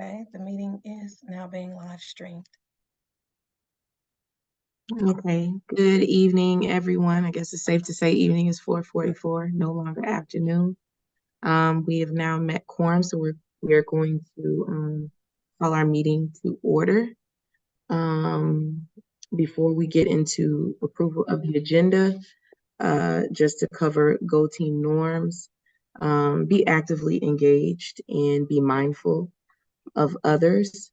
Okay, the meeting is now being live streamed. Okay, good evening, everyone. I guess it's safe to say evening is 4:44, no longer afternoon. We have now met quorum, so we are going to call our meeting to order. Before we get into approval of the agenda, just to cover Go Team norms, be actively engaged and be mindful of others.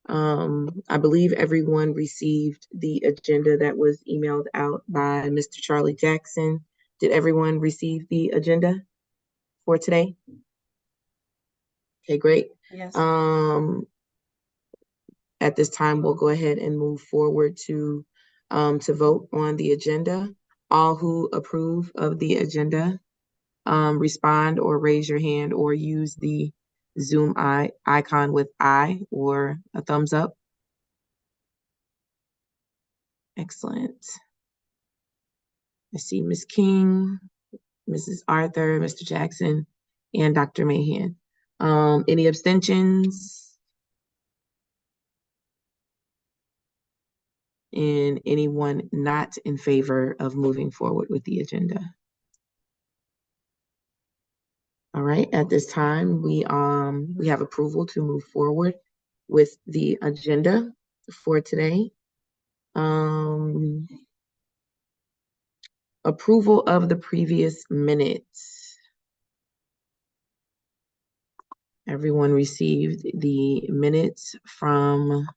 I believe everyone received the agenda that was emailed out by Mr. Charlie Jackson. Did everyone receive the agenda for today? Okay, great. Yes. At this time, we'll go ahead and move forward to vote on the agenda. All who approve of the agenda, respond or raise your hand or use the Zoom icon with I or a thumbs up. Excellent. I see Ms. King, Mrs. Arthur, Mr. Jackson, and Dr. Mahan. Any abstentions? And anyone not in favor of moving forward with the agenda? All right, at this time, we have approval to move forward with the agenda for today. Approval of the previous minutes. Everyone received the minutes from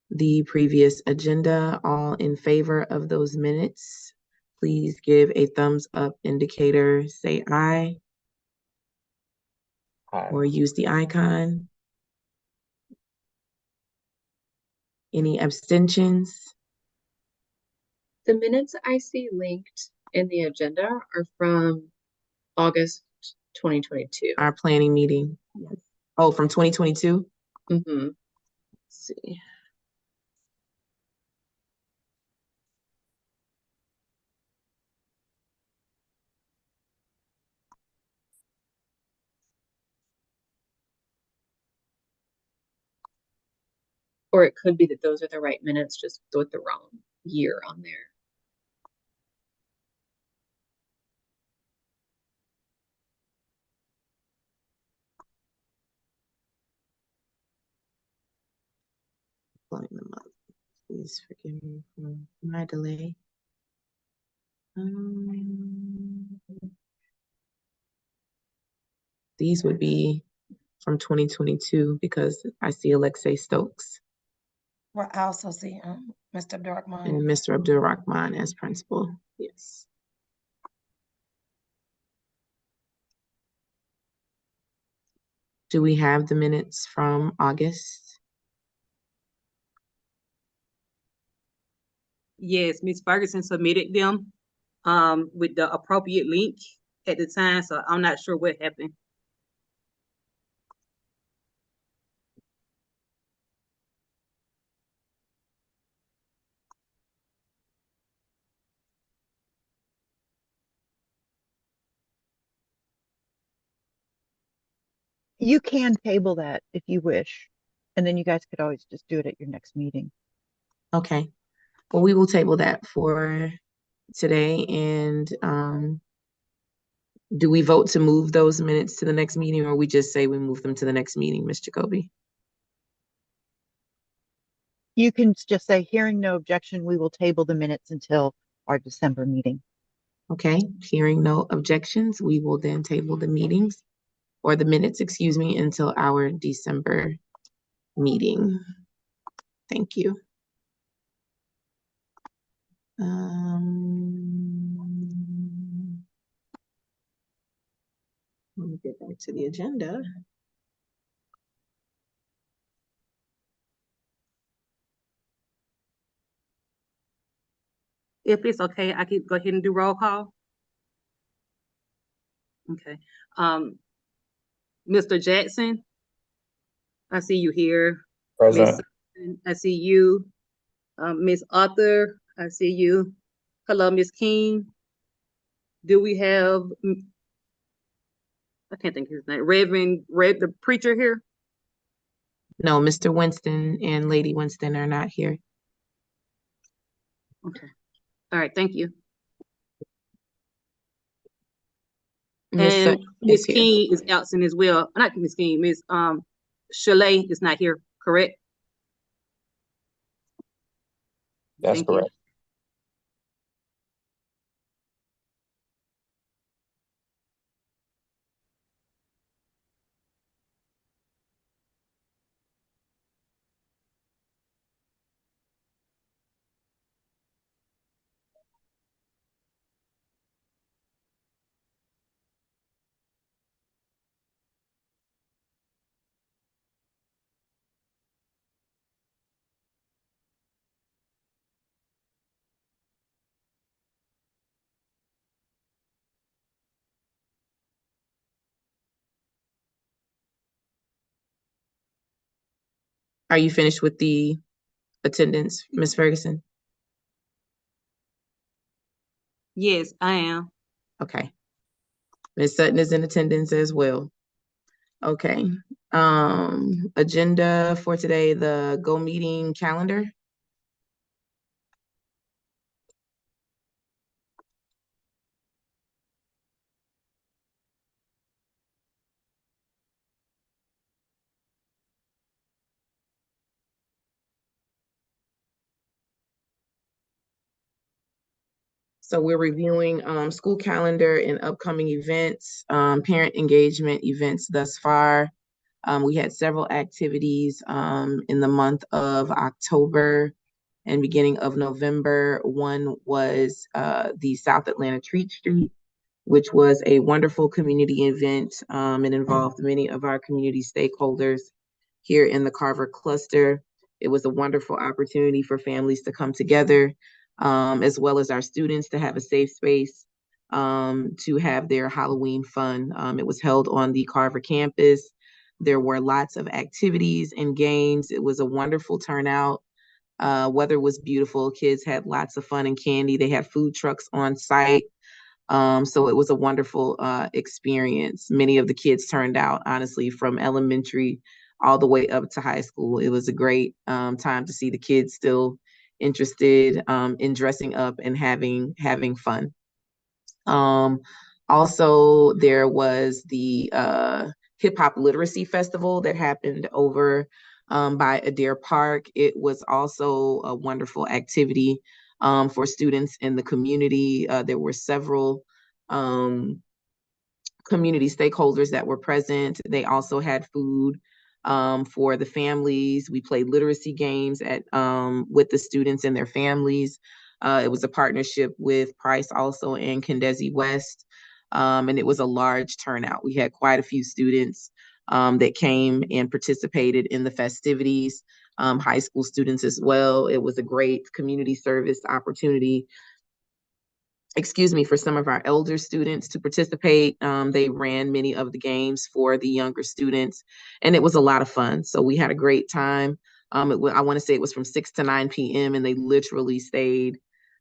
the previous agenda. All in favor of those minutes, please give a thumbs up indicator, say aye. Aye. Or use the icon. Any abstentions? The minutes I see linked in the agenda are from August 2022. Our planning meeting. Yes. Oh, from 2022? Mm-hmm. Let's see. Or it could be that those are the right minutes, just with the wrong year on there. Pulling them up. Please forgive me for my delay. These would be from 2022 because I see Alexei Stokes. Well, I also see Mr. Abdurrahman. And Mr. Abdurrahman as principal. Yes. Do we have the minutes from August? Yes, Ms. Ferguson submitted them with the appropriate link at the time, so I'm not sure what happened. You can table that if you wish, and then you guys could always just do it at your next meeting. Okay. Well, we will table that for today. And do we vote to move those minutes to the next meeting, or we just say we move them to the next meeting, Ms. Jacoby? You can just say, hearing no objection, we will table the minutes until our December meeting. Okay, hearing no objections, we will then table the meetings, or the minutes, excuse me, until our December meeting. Thank you. Let me get back to the agenda. If it's okay, I can go ahead and do roll call. Okay. Mr. Jackson, I see you here. Present. I see you. Ms. Arthur, I see you. Hello, Ms. King. Do we have I can't think of his name. The preacher here. No, Mr. Winston and Lady Winston are not here. Okay. All right, thank you. Ms. And Sutton Miss is here. King is absent as well. Not Miss King, Miss Chalet is not here, correct? That's Thank you. correct. Are you finished with the attendance, Ms. Ferguson? Yes, I am. Okay. Ms. Sutton is in attendance as well. Okay. Agenda for today, the Go Meeting calendar. So we're reviewing school calendar and upcoming events, parent engagement events thus far. We had several activities in the month of October and beginning of November. One was the South Atlanta Treat Street, which was a wonderful community event. It involved many of our community stakeholders here in the Carver cluster. It was a wonderful opportunity for families to come together, as well as our students to have a safe space to have their Halloween fun. It was held on the Carver campus. There were lots of activities and games. It was a wonderful turnout. Weather was beautiful. Kids had lots of fun and candy. They had food trucks on site. So it was a wonderful experience. Many of the kids turned out, honestly, from elementary all the way up to high school. It was a great time to see the kids still interested in dressing up and having fun. Also, there was the Hip Hop Literacy Festival that happened over by Adair Park. It was also a wonderful activity for students in the community. There were several community stakeholders that were present. They also had food for the families. We played literacy games with the students and their families. It was a partnership with Price also and Kendesi West. And it was a large turnout. We had quite a few students that came and participated in the festivities, high school students as well. It was a great community service opportunity, for some of our elder students to participate. They ran many of the games for the younger students, and it was a lot of fun. So we had a great time. I want to say it was from 6 to 9 p.m. and they literally stayed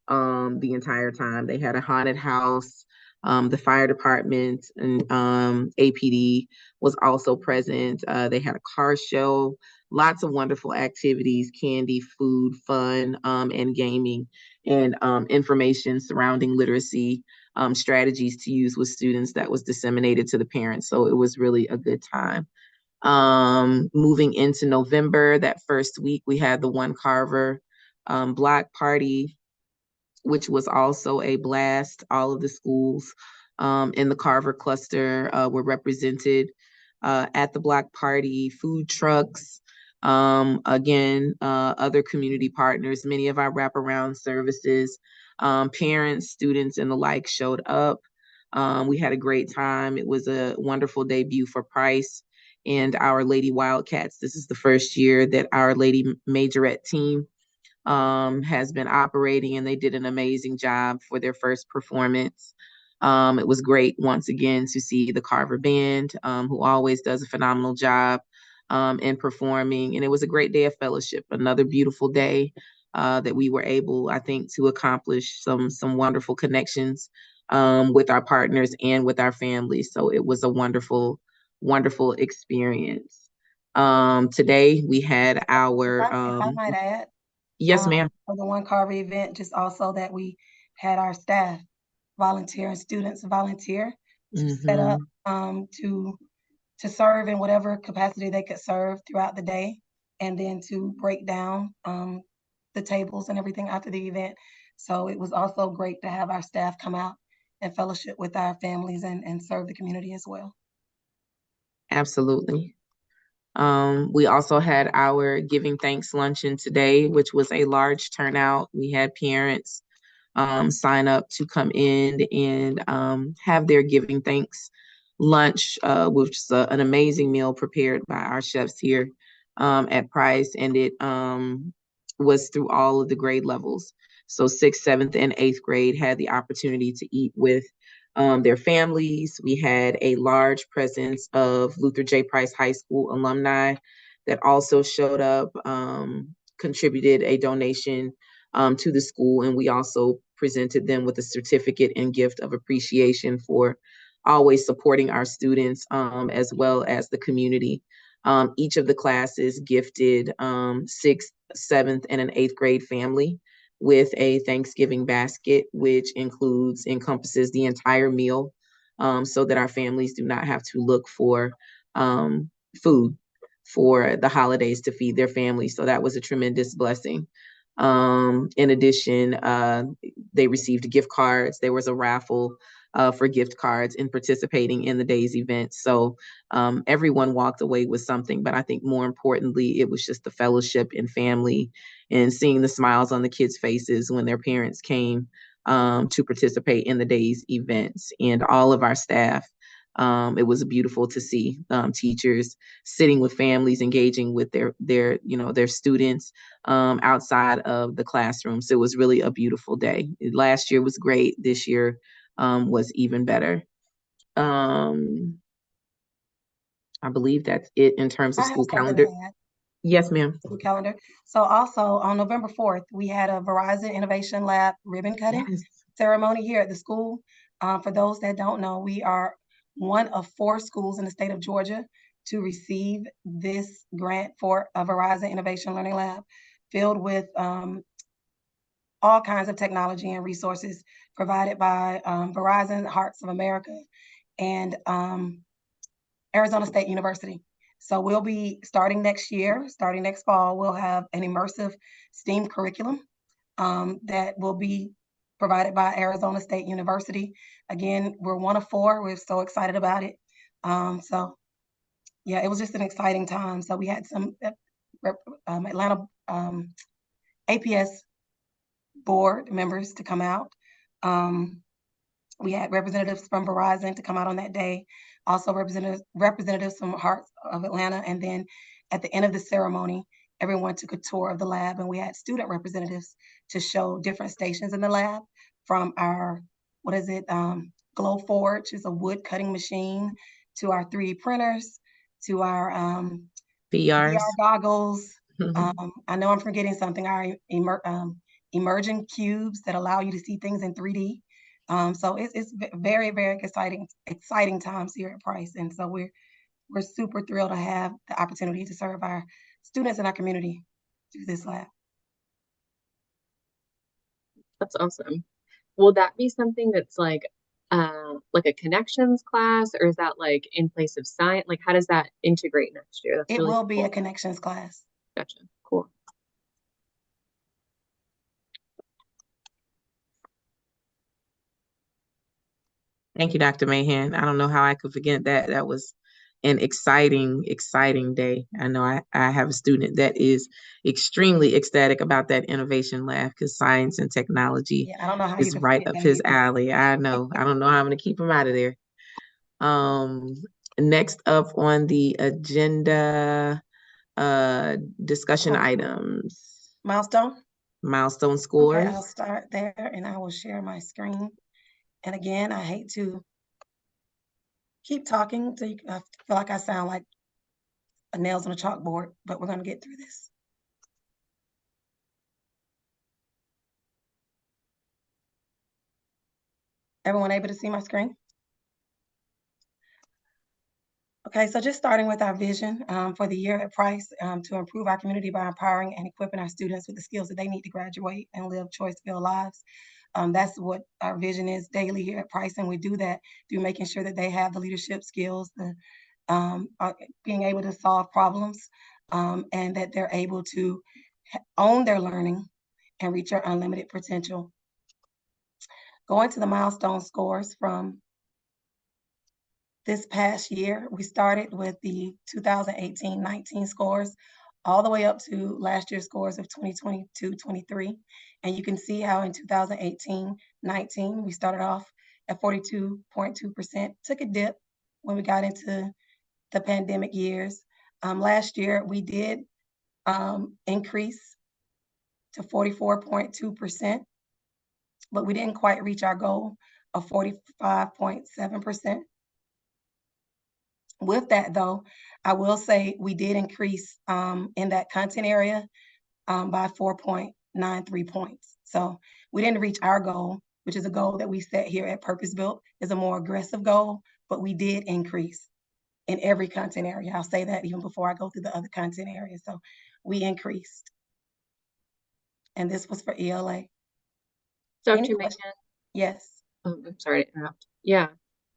the entire time. They had a haunted house. The fire department and APD was also present. They had a car show, lots of wonderful activities, candy, food, fun, and gaming, and information surrounding literacy strategies to use with students that was disseminated to the parents. So it was really a good time. Moving into November, that first week, we had the One Carver Block Party, which was also a blast. All of the schools in the Carver cluster were represented at the Block Party. Food trucks, again, other community partners, many of our wraparound services, parents, students, and the like showed up. We had a great time. It was a wonderful debut for Price and our Lady Wildcats. This is the first year that our Lady Majorette team has been operating, and they did an amazing job for their first performance. It was great once again to see the Carver Band, who always does a phenomenal job in performing. And it was a great day of fellowship, another beautiful day that we were able, I think, to accomplish some wonderful connections with our partners and with our families. So it was a wonderful, wonderful experience. Today we had our, If I might add, yes, ma'am. for the One Carver event, just also that we had our staff volunteer and students volunteer to set up, to serve in whatever capacity they could serve throughout the day, and then to break down the tables and everything after the event. So it was also great to have our staff come out and fellowship with our families and serve the community as well. Absolutely. We also had our Giving Thanks luncheon today, which was a large turnout. We had parents sign up to come in and have their Giving Thanks lunch, which is an amazing meal prepared by our chefs here at Price, and it was through all of the grade levels. So 6th, 7th, and 8th grade had the opportunity to eat with their families. We had a large presence of Luther J. Price High School alumni that also showed up, contributed a donation to the school, and we also presented them with a certificate and gift of appreciation for always supporting our students as well as the community. Each of the classes gifted 6th, 7th, and an 8th grade family with a Thanksgiving basket, which encompasses the entire meal, so that our families do not have to look for food for the holidays to feed their families. So that was a tremendous blessing. In addition, they received gift cards. There was a raffle for gift cards in participating in the day's event. So everyone walked away with something, but I think more importantly, it was just the fellowship and family and seeing the smiles on the kids' faces when their parents came to participate in the day's events, and all of our staff. It was beautiful to see teachers sitting with families, engaging with their students outside of the classroom. So it was really a beautiful day. Last year was great. This year was even better. I believe that's it in terms of I have school something calendar. to add. Yes, ma'am. School calendar. So also on November 4th, we had a Verizon Innovation Lab ribbon cutting Yes. ceremony here at the school. For those that don't know, we are one of 4 schools in the state of Georgia to receive this grant for a Verizon Innovation Learning Lab filled with all kinds of technology and resources provided by Verizon, Hearts of America, and Arizona State University. So we'll be starting next fall, we'll have an immersive STEAM curriculum that will be provided by Arizona State University. Again, we're one of 4. We're so excited about it. So yeah, it was just an exciting time. So we had some Atlanta APS board members to come out. We had representatives from Verizon to come out on that day, also representatives from Hearts of Atlanta. And then at the end of the ceremony, everyone took a tour of the lab, and we had student representatives to show different stations in the lab, from our, Glow Forge is a wood cutting machine, to our 3D printers, to our VR PRs. goggles. I know I'm forgetting something, our emerging cubes that allow you to see things in 3D. So it's very, very exciting times here at Price. And so we're super thrilled to have the opportunity to serve our students in our community through this lab. That's awesome. Will that be something that's like a connections class, or is that like in place of science? Like, how does that integrate next year? That's It really will be cool. a connections class. Gotcha. Cool. Thank you, Dr. Mahan. I don't know how I could forget that. That was an exciting, exciting day. I know I have a student that is extremely ecstatic about that innovation lab because science and technology Yeah, I don't know how you is could right forget up that his either. alley. I know. I don't know how I'm going to keep him out of there. Next up on the agenda, discussion items, Milestone? milestone Okay, scores. I'll start there and I will share my screen. And again, I hate to keep talking so I feel like I sound like a nails on a chalkboard, but we're going to get through this. Everyone able to see my screen? Okay, so just starting with our vision for the year at Price to improve our community by empowering and equipping our students with the skills that they need to graduate and live choice-filled lives. That's what our vision is daily here at Price, and we do that through making sure that they have the leadership skills, the being able to solve problems, and that they're able to own their learning and reach their unlimited potential. Going to the milestone scores from this past year, we started with the 2018-19 scores all the way up to last year's scores of 2022-23. And you can see how in 2018-19, we started off at 42.2%, took a dip when we got into the pandemic years. Last year, we did increase to 44.2%, but we didn't quite reach our goal of 45.7%. With that, though, I will say we did increase in that content area by 4.93 points. So we didn't reach our goal, which is a goal that we set here at Purpose Built, is a more aggressive goal, but we did increase in every content area. I'll say that even before I go through the other content areas. So we increased. And this was for ELA. Dr. Any Megan, questions? Yes. I'm sorry to interrupt. Yeah,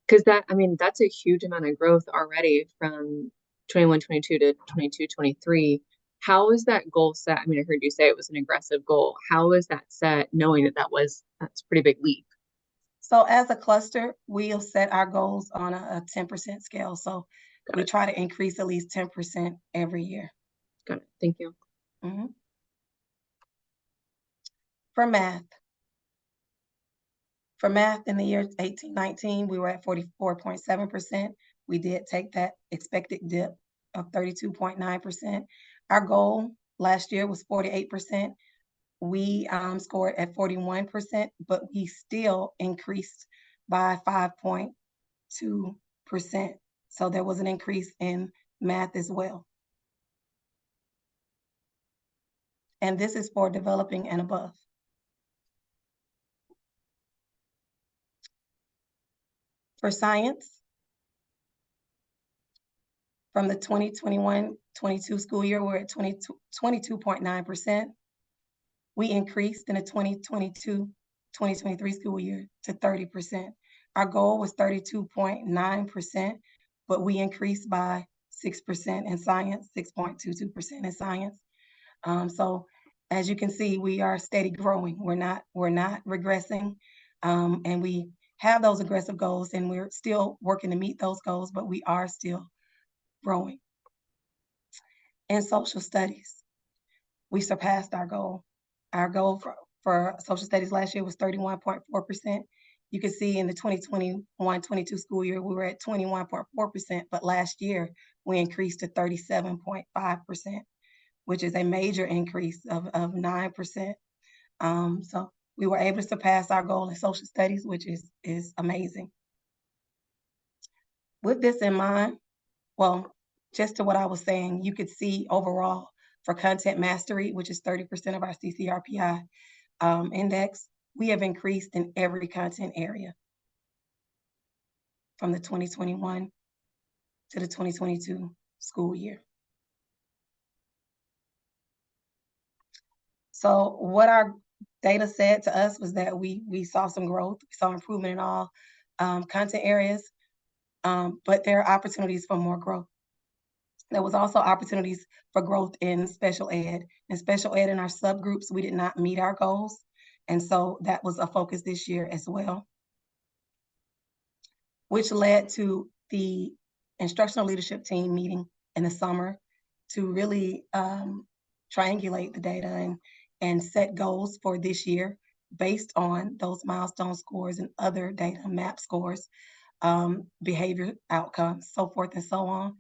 because that, I mean, that's a huge amount of growth already from 21-22 to 22-23. How is that goal set? I mean, I heard you say it was an aggressive goal. How is that set, knowing that that's a pretty big leap? So as a cluster, we'll set our goals on a 10% scale. So Got we it. try to increase at least 10% every year. Got it. Thank you. Mhm. For math in the year 18-19, we were at 44.7%. We did take that expected dip of 32.9%. Our goal last year was 48%. We scored at 41%, but we still increased by 5.2%. So there was an increase in math as well. And this is for developing and above. For science, from the 2021-22 school year, we're at 22.9%. We increased in the 2022-2023 school year to 30%. Our goal was 32.9%, but we increased by 6% in science, 6.22% in science. So as you can see, we are steady growing. We're not regressing, and we have those aggressive goals, and we're still working to meet those goals, but we are still growing. In social studies, we surpassed our goal. Our goal for social studies last year was 31.4%. You can see in the 2021-22 school year, we were at 21.4%, but last year we increased to 37.5%, which is a major increase of 9%. So we were able to surpass our goal in social studies, which is amazing. With this in mind, well, just to what I was saying, you could see overall for content mastery, which is 30% of our CCRPI index, we have increased in every content area from the 2021 to the 2022 school year. So what our data said to us was that we saw some growth, we saw improvement in all content areas, but there are opportunities for more growth. There was also opportunities for growth in special ed. In special ed in our subgroups, we did not meet our goals. And so that was a focus this year as well, which led to the instructional leadership team meeting in the summer to really triangulate the data and set goals for this year based on those milestone scores and other data, MAP scores, behavior outcomes, so forth and so on.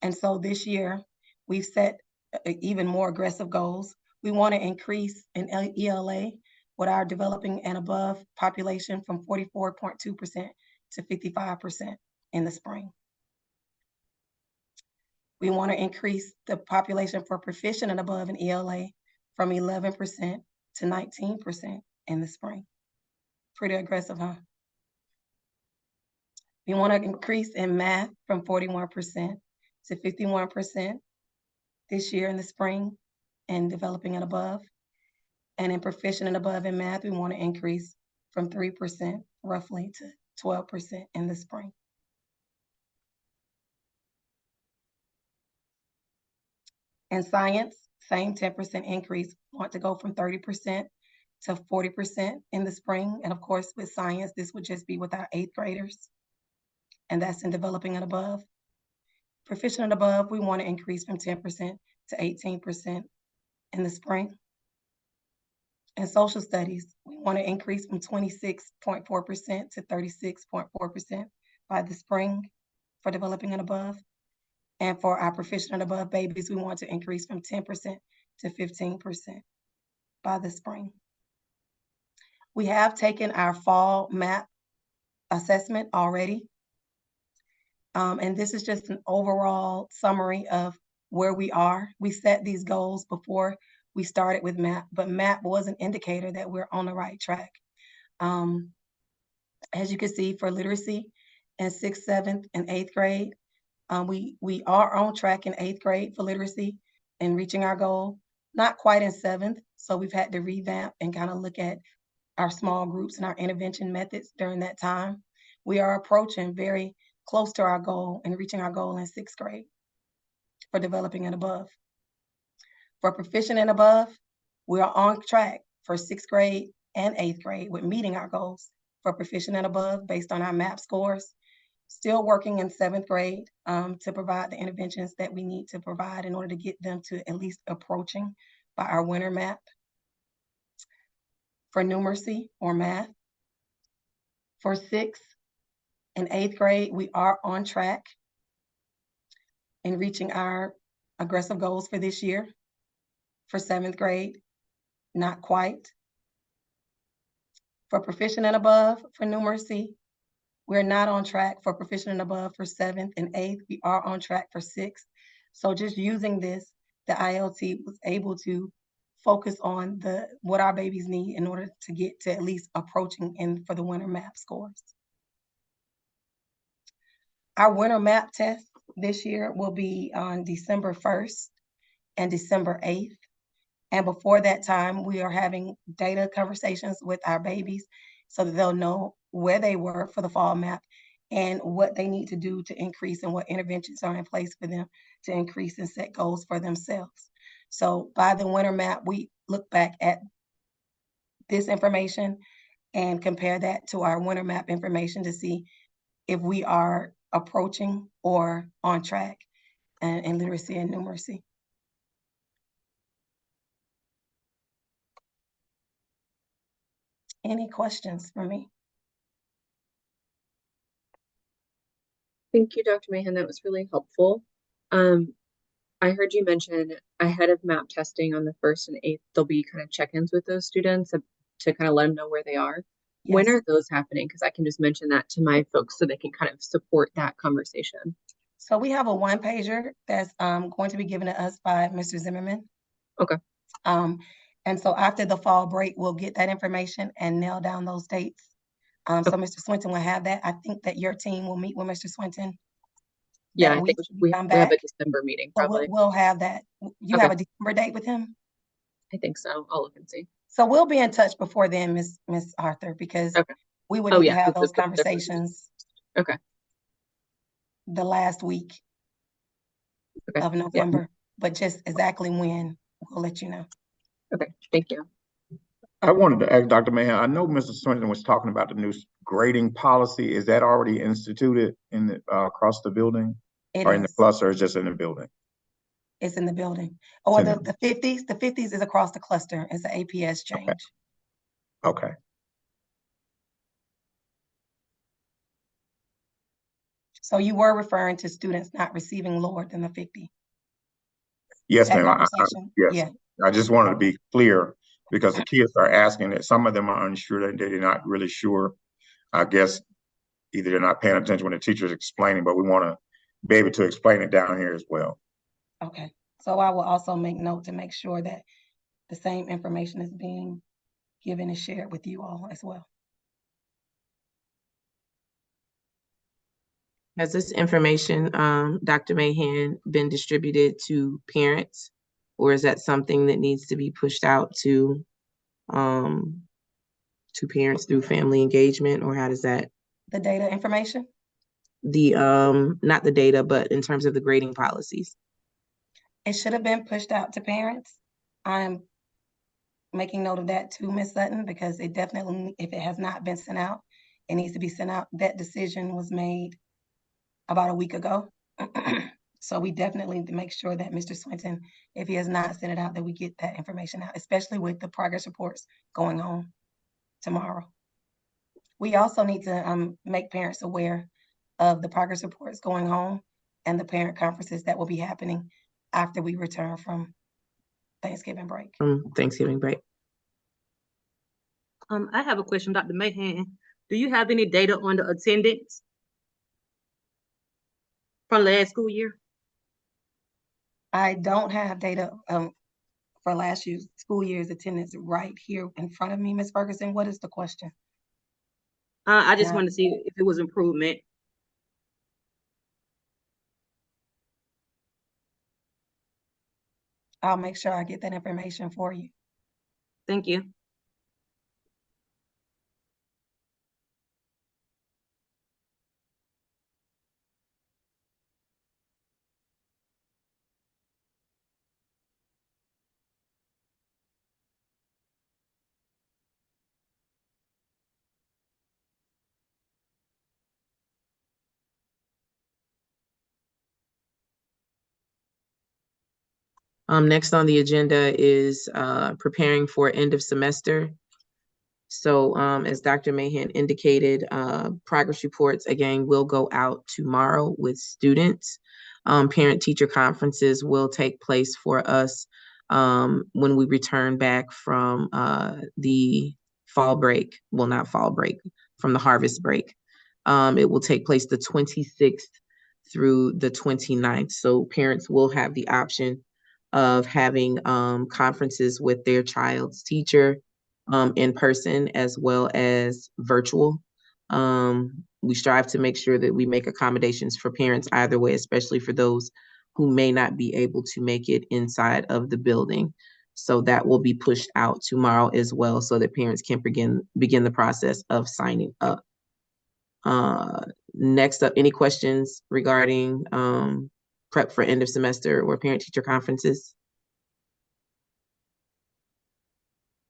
And so this year, we've set even more aggressive goals. We want to increase in ELA with our developing and above population from 44.2% to 55% in the spring. We want to increase the population for proficient and above in ELA from 11% to 19% in the spring. Pretty aggressive, huh? We want to increase in math from 41% to 51% this year in the spring and developing and above. And in proficient and above in math, we want to increase from 3% roughly to 12% in the spring. In science, same 10% increase. Want to go from 30% to 40% in the spring. And of course, with science, this would just be with our 8th graders. And that's in developing and above. Proficient and above, we want to increase from 10% to 18% in the spring. In social studies, we want to increase from 26.4% to 36.4% by the spring for developing and above. And for our proficient and above babies, we want to increase from 10% to 15% by the spring. We have taken our fall MAP assessment already. And this is just an overall summary of where we are. We set these goals before we started with MAP, but MAP was an indicator that we're on the right track. As you can see, for literacy in 6th, 7th, and 8th grade, we are on track in 8th grade for literacy and reaching our goal. Not quite in 7th, so we've had to revamp and kind of look at our small groups and our intervention methods during that time. We are approaching very close to our goal and reaching our goal in 6th grade for developing and above. For proficient and above, we are on track for 6th grade and 8th grade with meeting our goals for proficient and above based on our MAP scores. Still working in 7th grade to provide the interventions that we need to provide in order to get them to at least approaching by our winter MAP. For numeracy or math, for 6th and 8th grade, we are on track in reaching our aggressive goals for this year. For 7th grade, not quite. For proficient and above, for numeracy, we're not on track for proficient and above for 7th and 8th. We are on track for 6th. So just using this, the ILT was able to focus on what our babies need in order to get to at least approaching in for the winter MAP scores. Our winter MAP test this year will be on December 1st and December 8th. And before that time, we are having data conversations with our babies so that they'll know where they were for the fall MAP and what they need to do to increase and what interventions are in place for them to increase and set goals for themselves. So by the winter MAP, we look back at this information and compare that to our winter MAP information to see if we are approaching or on track in literacy and numeracy. Any questions for me? Thank you, Dr. Mahan. That was really helpful. I heard you mention ahead of MAP testing on the 1st and 8th, there'll be kind of check-ins with those students to kind of let them know where they are. Yes. When are those happening? Because I can just mention that to my folks so they can kind of support that conversation. So we have a one-pager that's going to be given to us by Mr. Zimmerman. Okay. And so after the fall break, we'll get that information and nail down those dates. So Mr. Swinton will have that. I think that your team will meet with Mr. Swinton. Yeah, I think we have a December meeting probably. So we'll have that. You have a December date with him? I think so. I'll look and see. So we'll be in touch before then, Miss Arthur, because we would need to have those conversations. Okay. The last week of November, but just exactly when, we'll let you know. Okay, thank you. I wanted to ask Dr. Mahan, I know Mr. Swinton was talking about the new grading policy. Is that already instituted in the, across the building? Or in the cluster, or just in the building? It's in the building. Oh, the 50s is across the cluster. It's an APS change. Okay. So you were referring to students not receiving lower than the 50? Yes, ma'am. Yes. Yeah. I just wanted to be clear because the kids are asking that some of them are unsure, that they're not really sure. I guess either they're not paying attention when the teacher's explaining, but we want to be able to explain it down here as well. Okay. So I will also make note to make sure that the same information is being given and shared with you all as well. Has this information, Dr. Mahan, been distributed to parents? Or is that something that needs to be pushed out to parents through family engagement, or how does that, The data information, not the data, but in terms of the grading policies? it should have been pushed out to parents. I'm making note of that too, Ms. Sutton, because it definitely, if it has not been sent out, it needs to be sent out. That decision was made about a week ago. So we definitely need to make sure that Mr. Swinton, if he has not sent it out, that we get that information out, especially with the progress reports going on tomorrow. We also need to make parents aware of the progress reports going on and the parent conferences that will be happening after we return from Thanksgiving break. From Thanksgiving break? I have a question, Dr. Mahan. Do you have any data on the attendance from last school year? I don't have data for last year's school year's attendance right here in front of me, Ms. Ferguson. What is the question? I just Yeah. wanted to see if it was improvement. I'll make sure I get that information for you. Thank you. Next on the agenda is preparing for end of semester. So as Dr. Mahan indicated, progress reports again will go out tomorrow with students. Parent-teacher conferences will take place for us when we return back from the fall break. Well, not fall break, from the harvest break. It will take place the 26th through the 29th. So parents will have the option of having conferences with their child's teacher in person as well as virtual. We strive to make sure that we make accommodations for parents either way, especially for those who may not be able to make it inside of the building. So that will be pushed out tomorrow as well, so that parents can begin the process of signing up. Next up, any questions regarding prep for end of semester or parent-teacher conferences?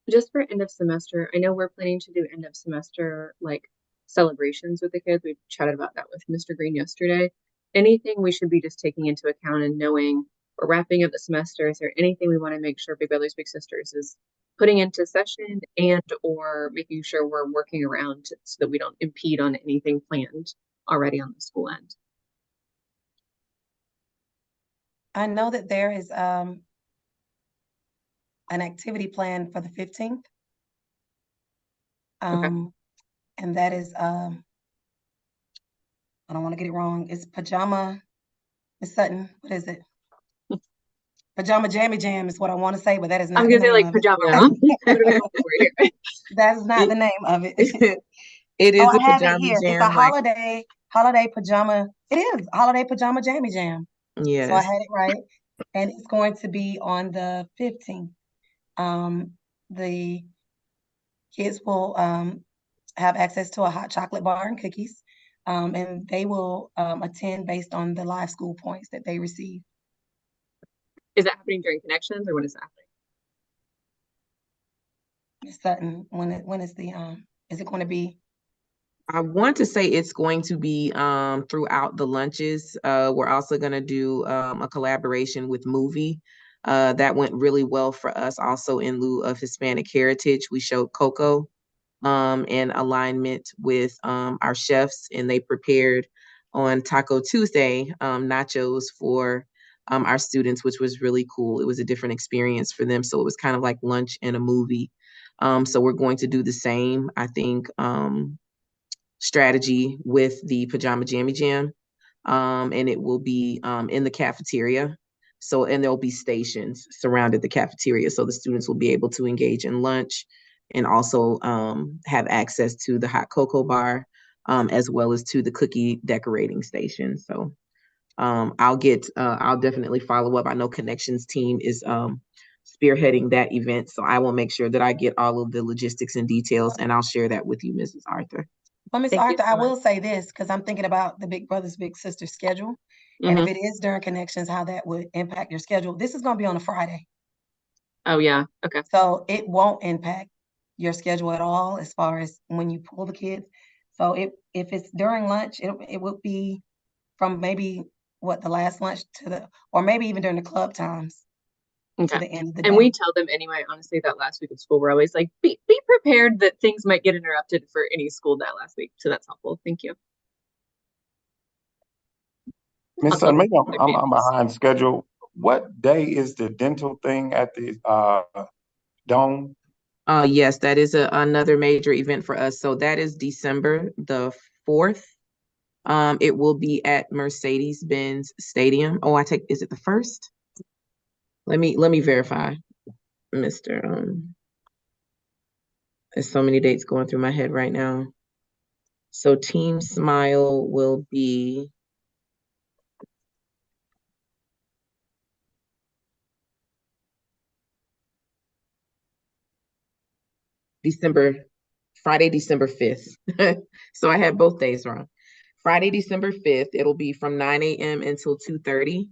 Just for end of semester, I know we're planning to do end of semester like celebrations with the kids. We chatted about that with Mr. Green yesterday. Anything we should be just taking into account and knowing we're wrapping up the semester? Is there anything we want to make sure Big Brothers Big Sisters is putting into session and or making sure we're working around so that we don't impede on anything planned already on the school end? I know that there is an activity plan for the 15th. And that is, I don't want to get it wrong. It's pajama, Ms. Sutton, what is it? Pajama Jammy Jam is what I want to say, but that is not I'm the gonna say name like of it. pajama. Huh? That is not the name of it. It is Oh, a I have it pajama here. It's jam, a like, holiday pajama. It is holiday pajama jammy jam. So I yes. had it right. And it's going to be on the 15th. The kids will have access to a hot chocolate bar and cookies. And they will attend based on the live school points that they receive. Is that happening during connections or when is that happening? Ms. Sutton, when is the is it going to be? I want to say it's going to be throughout the lunches. We're also going to do a collaboration with Movie. That went really well for us. Also in lieu of Hispanic Heritage, we showed Coco in alignment with our chefs, and they prepared on Taco Tuesday nachos for our students, which was really cool. It was a different experience for them. So it was kind of like lunch and a movie. So we're going to do the same, I think, strategy with the Pajama Jammy Jam. And it will be in the cafeteria. So, and there'll be stations surrounded the cafeteria. So the students will be able to engage in lunch and also have access to the hot cocoa bar as well as to the cookie decorating station. So I'll definitely follow up. I know Connections team is spearheading that event, so I will make sure that I get all of the logistics and details, and I'll share that with you, Mrs. Arthur. Well, Ms. Thank you Arthur, so I much. will say this, because I'm thinking about the Big Brothers Big Sisters schedule. And if it is during Connections, how that would impact your schedule. This is gonna be on a Friday, Oh, yeah. Okay. so it won't impact your schedule at all as far as when you pull the kids. So if it's during lunch, it would be from maybe the last lunch or maybe even during the club times to Okay. the end of the And day. we tell them anyway, honestly, that last week of school, we're always like, be prepared that things might get interrupted for any school that last week. So that's helpful. Thank you. Ms. Also, Sutton, maybe their I'm families. behind schedule. What day is the dental thing at the Dome? Yes, that is another major event for us. So that is December the 4th. It will be at Mercedes-Benz Stadium. Oh, is it the 1st? Let me verify, Mr. There's so many dates going through my head right now. So Team Smile will be Friday, December 5th. So I had both days wrong. Friday, December 5th, it'll be from 9 a.m. until 2:30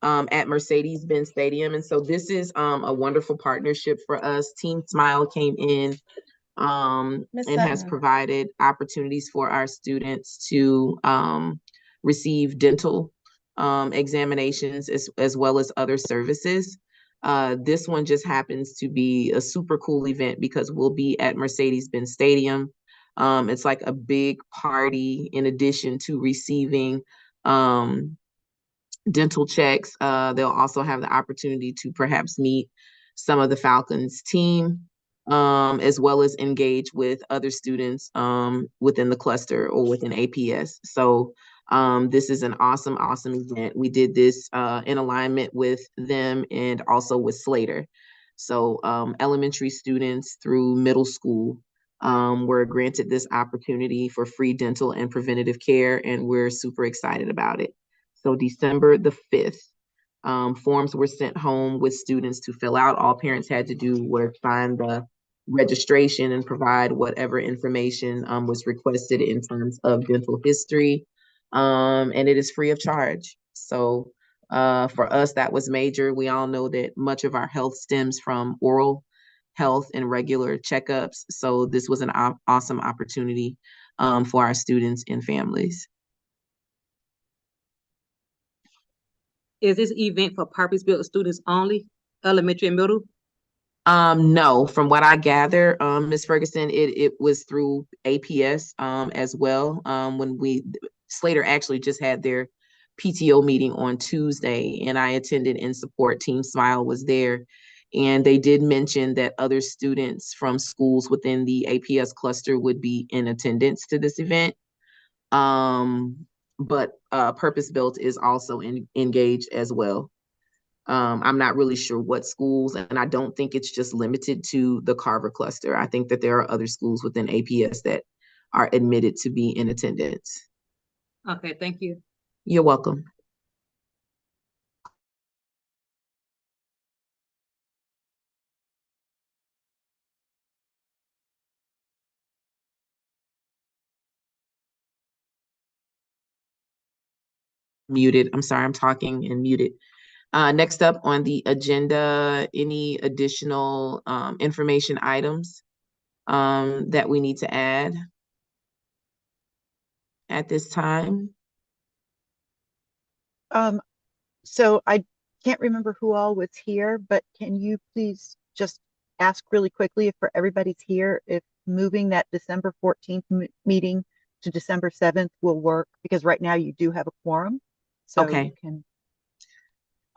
at Mercedes-Benz Stadium. And so this is a wonderful partnership for us. Team Smile came in Ms. and has Sutton, provided opportunities for our students to receive dental examinations as well as other services. This one just happens to be a super cool event because we'll be at Mercedes-Benz Stadium. It's like a big party in addition to receiving dental checks. They'll also have the opportunity to perhaps meet some of the Falcons team, as well as engage with other students within the cluster or within APS. So this is an awesome event. We did this in alignment with them and also with Slater. So elementary students through middle school were granted this opportunity for free dental and preventative care, and we're super excited about it. So December the 5th, forms were sent home with students to fill out. All parents had to do was sign the registration and provide whatever information was requested in terms of dental history. And it is free of charge. So for us, that was major. We all know that much of our health stems from oral health and regular checkups. So this was an awesome opportunity for our students and families. Is this event for purpose-built students only, elementary and middle? No, from what I gather, Ms. Ferguson, it was through APS as well. When Slater actually just had their PTO meeting on Tuesday, and I attended in support. Team Smile was there, and they did mention that other students from schools within the APS cluster would be in attendance to this event. But Purpose Built is also engaged as well. I'm not really sure what schools, and I don't think it's just limited to the Carver cluster. I think that there are other schools within APS that are admitted to be in attendance. Okay, thank you. You're welcome. Muted. I'm sorry, I'm talking and muted. Next up on the agenda, any additional information items that we need to add at this time? So I can't remember who all was here, but can you please just ask really quickly if for everybody's here, if moving that December 14th meeting to December 7th will work? Because right now you do have a quorum. So Okay. you can.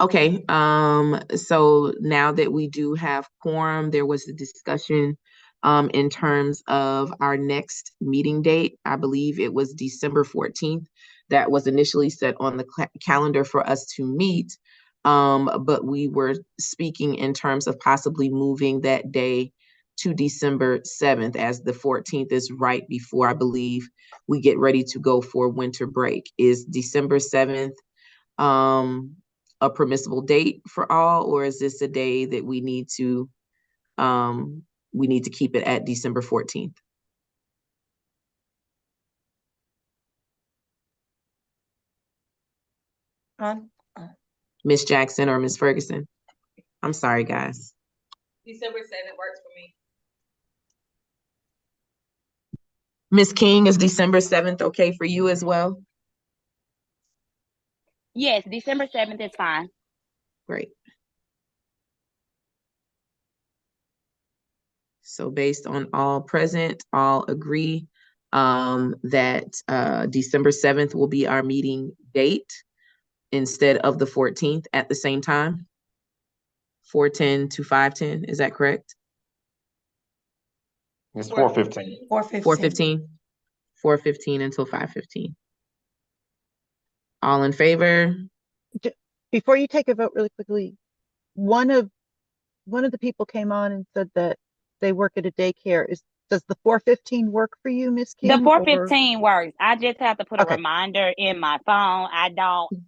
Okay, so now that we do have quorum, there was a discussion in terms of our next meeting date. I believe it was December 14th that was initially set on the calendar for us to meet. But we were speaking in terms of possibly moving that day to December 7th, as the 14th is right before, I believe, we get ready to go for winter break. Is December 7th a permissible date for all, or is this a day that we need to keep it at December 14th? Miss Jackson or Miss Ferguson? I'm sorry, guys. December 7th works for me. Miss King, is December 7th okay for you as well? Yes, December 7th is fine. Great. So based on all present, all agree that December 7th will be our meeting date instead of the 14th at the same time? 4:10 to 5:10, is that correct? It's 4:15. 4:15? 4:15 until 5:15. All in favor? Before you take a vote really quickly, one of the people came on and said that they work at a daycare. Does the 4:15 work for you, Miss The King? or- 4:15 works. I just have to put a Okay. reminder in my phone.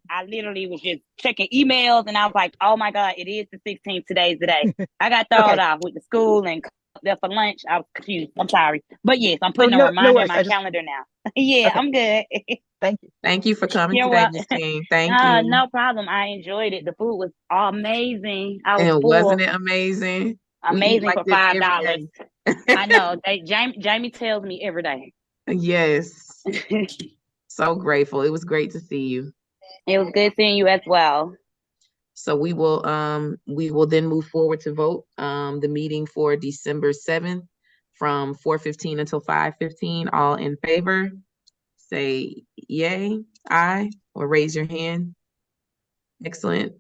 I literally was just checking emails and I was like, oh my God, it is the 16th. Today's the day. I got thrown Okay. off with the school and there for lunch. I was confused. I'm sorry. But yes, I'm putting no a reminder in worries. my calendar now. Yeah, Okay. I'm good. Thank you. Thank you for coming You're today, welcome. Miss King. Thank you. No problem. I enjoyed it. The food was amazing. I was And full. wasn't it amazing? We eat Amazing like for this $5. every I know. Jamie tells me every day. day. Yes. So grateful. It was great to see you. It was good seeing you as well. So we will then move forward to vote the meeting for December 7th from 4:15 until 5:15. All in favor, say yay, aye, or raise your hand. Excellent.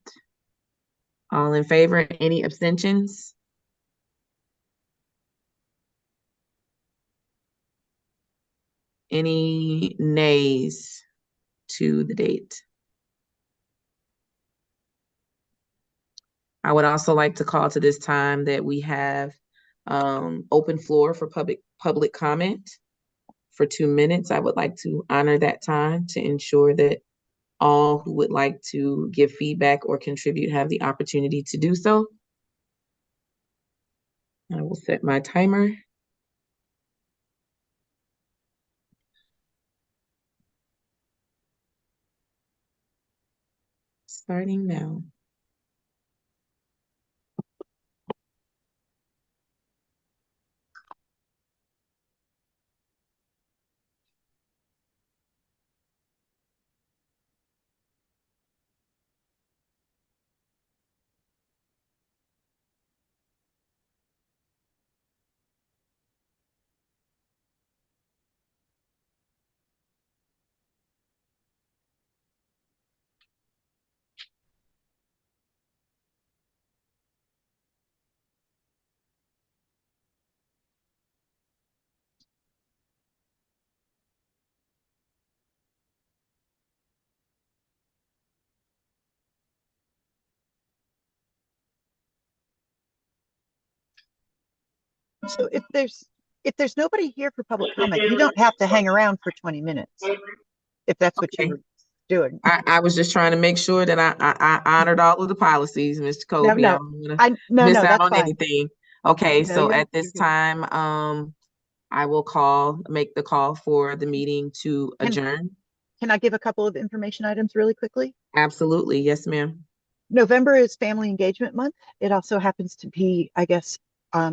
All in favor, any abstentions? Any nays to the date? I would also like to call to this time that we have open floor for public comment for 2 minutes. I would like to honor that time to ensure that all who would like to give feedback or contribute have the opportunity to do so. I will set my timer. Starting now. So if there's nobody here for public comment, you don't have to hang around for 20 minutes if that's what you Okay. were doing. I was just trying to make sure that I honored all of the policies, Mr. Kobe. No, I don't wanna no, miss out that's on fine. anything. Okay, No, so you're at this good. time, I will make the call for the meeting to adjourn. Can I give a couple of information items really quickly? Absolutely, yes, ma'am. November is Family Engagement Month. It also happens to be, I guess,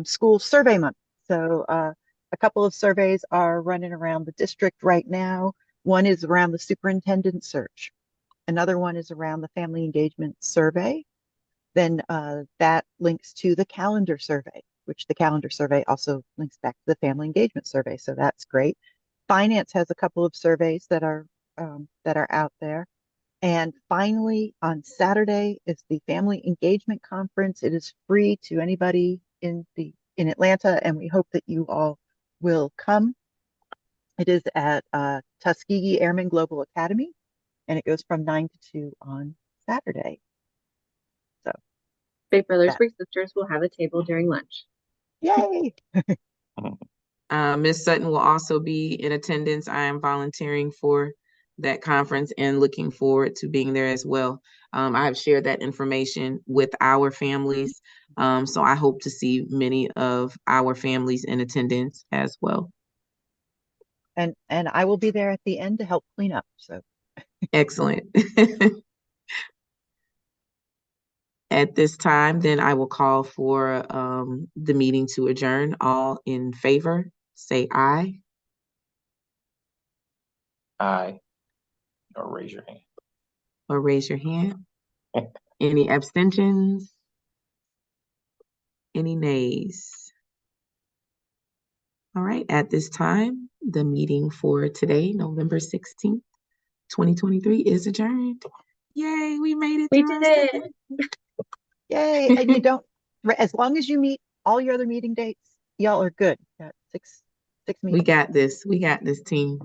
School Survey Month. So a couple of surveys are running around the district right now. One is around the superintendent search. Another one is around the Family Engagement Survey. Then that links to the calendar survey, which the calendar survey also links back to the Family Engagement Survey. So that's great. Finance has a couple of surveys that are out there. And finally, on Saturday is the Family Engagement Conference. It is free to anybody in Atlanta, and we hope that you all will come. It is at Tuskegee Airmen Global Academy, and it goes from 9 to 2 on Saturday. So Big Brothers Big Sisters will have a table during lunch. Yay. Ms. Sutton will also be in attendance. I am volunteering for that conference and looking forward to being there as well. I have shared that information with our families. So I hope to see many of our families in attendance as well. And I will be there at the end to help clean up. So Excellent. At this time, then I will call for the meeting to adjourn. All in favor, say aye. Aye. Or raise your hand. Or raise your hand. Any abstentions? Any nays? All right, at this time, the meeting for today, November 16th, 2023 is adjourned. Yay, we made it We through our did it. second. yay. And you don't, as long as you meet all your other meeting dates, y'all are good. Got six We meetings. got this. We got this, team.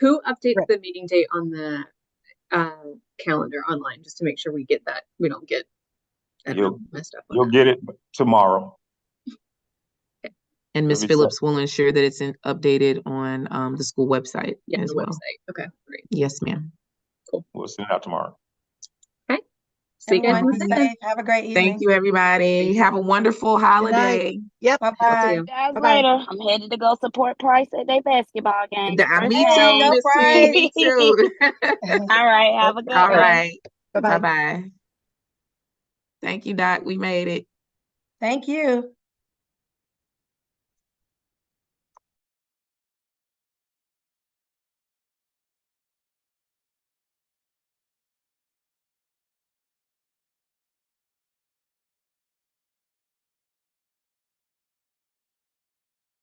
Who updates Right. the meeting date on the calendar online, just to make sure we get that, we don't get messed up on You'll that. get it tomorrow. And Ms. Every Phillips will ensure that it's updated on the school website Yeah, as the well. website. Okay, great. Yes, ma'am. We'll send it out tomorrow. See you guys Everyone, on be the 2nd. safe. Have a great evening. Thank you, everybody. Have a wonderful holiday. Yep. Bye-bye. you. Guys, Bye-bye. later. I'm headed to go support Price at their basketball game. First Me Hey, too, go game. Miss Price. Queen. Me too. All right. Have a good All one. right. Bye-bye. Bye-bye. Thank you, Doc. We made it. Thank you.